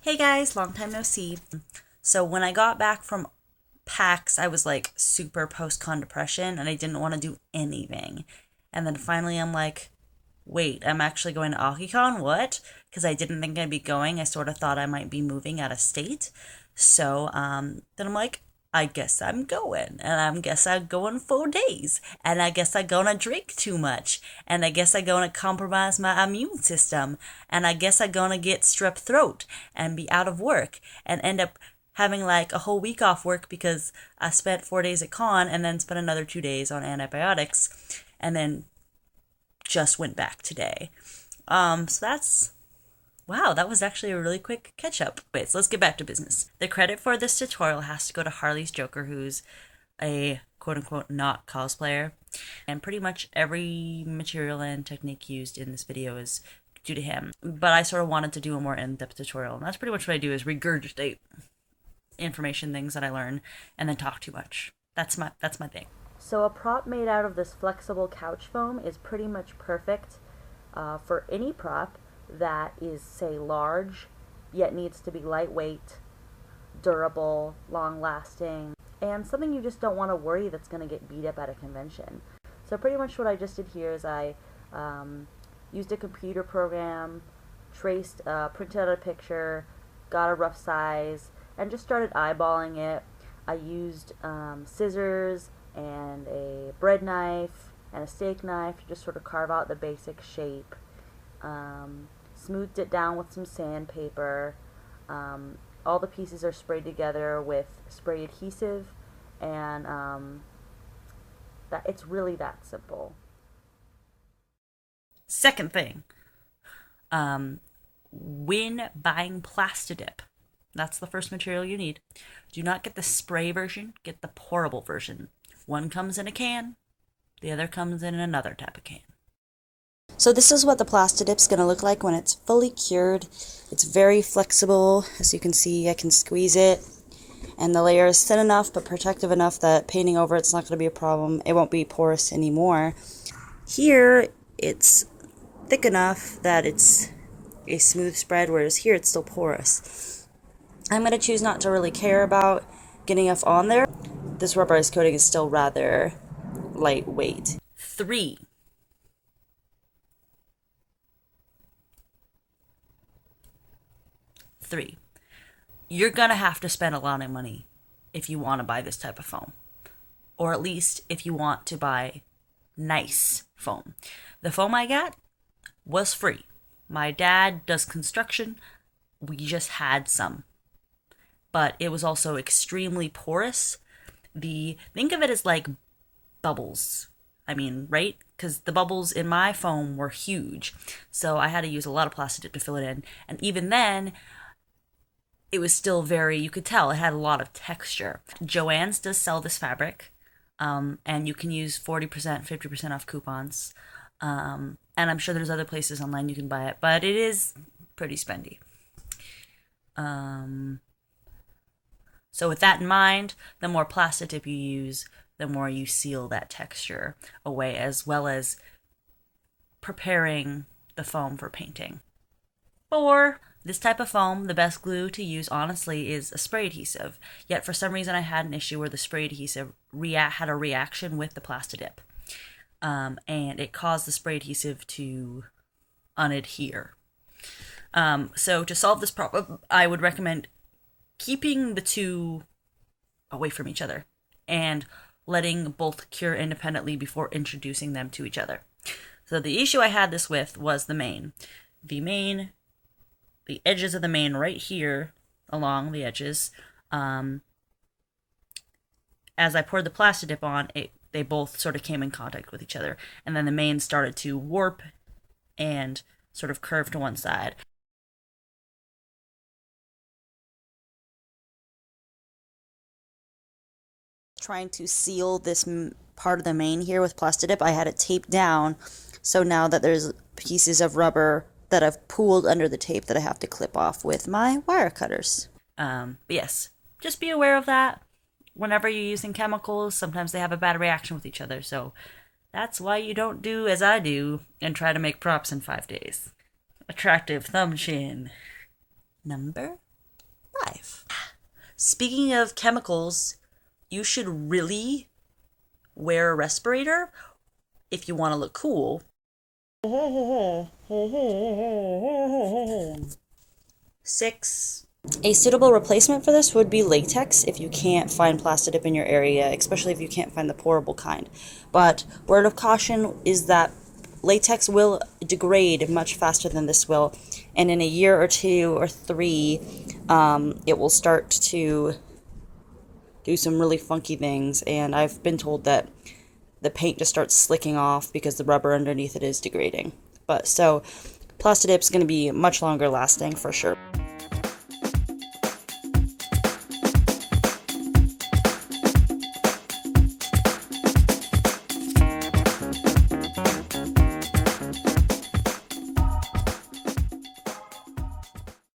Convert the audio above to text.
Hey guys, long time no see. So when I got back from PAX, I was like super post-con depression and I didn't want to do anything. And then finally I'm like, wait, I'm actually going to AkiCon? What? Because I didn't think I'd be going. I sort of thought I might be moving out of state. So then I'm like, I guess I'm going. And I guess I'm going 4 days. And I guess I'm gonna drink too much. And I guess I'm gonna compromise my immune system. And I guess I'm gonna get strep throat and be out of work and end up having like a whole week off work because I spent 4 days at con and then spent another 2 days on antibiotics and then just went back today. So that's wow, that was actually a really quick catch up. Wait, so let's get back to business. The credit for this tutorial has to go to Harley's Joker, who's a quote unquote not cosplayer. And pretty much every material and technique used in this video is due to him. But I sort of wanted to do a more in-depth tutorial. And that's pretty much what I do is regurgitate information, things that I learn, and then talk too much. That's my thing. So a prop made out of this flexible couch foam is pretty much perfect for any prop that is, say, large, yet needs to be lightweight, durable, long-lasting, and something you just don't want to worry that's going to get beat up at a convention. So pretty much what I just did here is I used a computer program, printed out a picture, got a rough size, and just started eyeballing it. I used scissors and a bread knife and a steak knife to just sort of carve out the basic shape. Smoothed it down with some sandpaper. All the pieces are sprayed together with spray adhesive, and that it's really that simple. Second thing, when buying Plastidip, that's the first material you need. Do not get the spray version, get the pourable version. One comes in a can, the other comes in another type of can. So this is what the Plastidip's going to look like when it's fully cured. It's very flexible. As you can see, I can squeeze it. And the layer is thin enough but protective enough that painting over it's not going to be a problem. It won't be porous anymore. Here, it's thick enough that it's a smooth spread, whereas here it's still porous. I'm going to choose not to really care about getting enough on there. This rubberized coating is still rather lightweight. 3. You're gonna have to spend a lot of money if you want to buy this type of foam, or at least if you want to buy nice foam. The foam I got was free. My dad does construction. We just had some, but it was also extremely porous. Think of it as like bubbles. I mean, right? Because the bubbles in my foam were huge, so I had to use a lot of Plastidip to fill it in, and even then it was still very, you could tell it had a lot of texture. Joann's does sell this fabric, and you can use 40%, 50% off coupons. And I'm sure there's other places online you can buy it, but it is pretty spendy. So with that in mind, the more Plastidip you use, the more you seal that texture away, as well as preparing the foam for painting. For this type of foam, the best glue to use, honestly, is a spray adhesive. Yet for some reason I had an issue where the spray adhesive had a reaction with the Plastidip. And it caused the spray adhesive to unadhere. So to solve this problem, I would recommend keeping the two away from each other and letting both cure independently before introducing them to each other. So the issue I had this with was the mane. The edges of the mane right here, along the edges, as I poured the Plastidip on, they both sort of came in contact with each other. And then the mane started to warp and sort of curve to one side. Trying to seal this part of the mane here with Plastidip, I had it taped down. So now that there's pieces of rubber that I've pooled under the tape that I have to clip off with my wire cutters. But yes, just be aware of that. Whenever you're using chemicals, sometimes they have a bad reaction with each other, so that's why you don't do as I do and try to make props in 5 days. Attractive thumb chin. Number 5. Speaking of chemicals, you should really wear a respirator if you want to look cool. 6. A suitable replacement for this would be latex if you can't find Plastidip in your area, especially if you can't find the pourable kind. But word of caution is that latex will degrade much faster than this will, and in a year or 2 or 3, it will start to do some really funky things, and I've been told that the paint just starts slicking off because the rubber underneath it is degrading. But so Plastidip's going to be much longer lasting for sure.